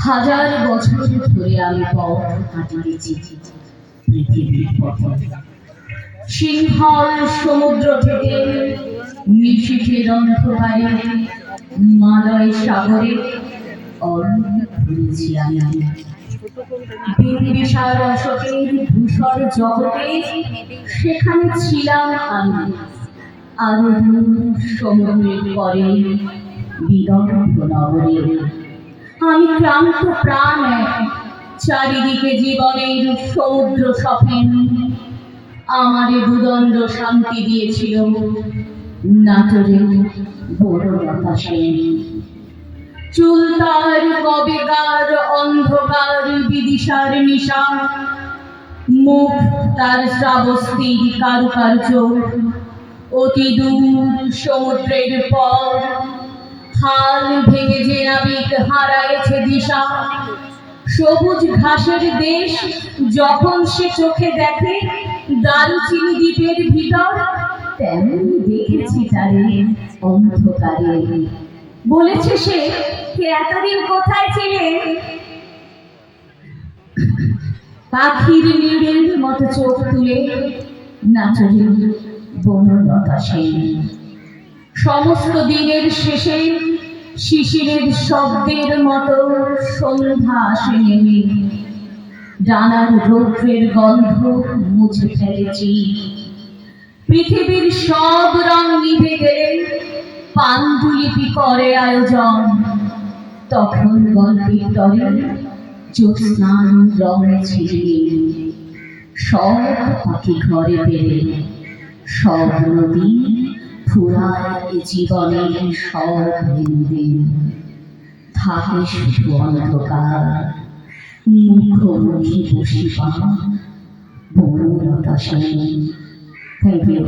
হাজার বছর ধরে আমি পথ হাঁটিতেছি পৃথিবীর পথে। সিংহল সমুদ্র থেকে নিশীথের অন্ধকারে মালয় সাগরে অরণ্য ঘুরেছি আমি। বিম্বিসার অশোকের ধূসর জগতে সেখানে ছিলাম আমি। আরো দূর সমুদ্রের পরে বিদর্ভ নগরে আমি ক্লান্ত প্রাণ এক, চারিদিকে জীবনের সমুদ্র সফেন। আমারে দুদণ্ড শান্তি দিয়েছিল নাটোরের বড়লতা সেন। চুল তার কবেকার অন্ধকার বিদিশার নিশা, মুখ তার শ্রাবস্তির কারুকার্য। অতি দূর সমুদ্রের পর হাল ভেঙে যে নাবিক হারায়েছে দিশা। সবুজ ঘাসের দেশ যখন সে চোখে দেখে দারুচিনি দ্বীপের ভিতর, তেমনি দেখেছি তারে অন্ধকারে। বলেছে সে, কে এতদিন কোথায় ছিলে? পাখির নীড়ের মতো চোখ তুলে নাচলেন বনলতা সেন। সমস্ত দিনের শেষে শিশিরের শব্দের মতো সন্ধ্যা আসে নেমে। ডানার রৌদ্রের গন্ধ মুছে ফেলেছি। পৃথিবীর সব রং নিভে গেলে পান্ডুলিপি করে আয়োজন। তখন গল্পের তরে জ্যোৎস্নার রং ছিটিয়ে সব পাখি ঘরে পেলে, সব নদী ফুরায় জীবনের সব দিন। থাকে শুধু অন্ধকার, মুখোমুখি বসিবা বনলতা সেন। Thank you.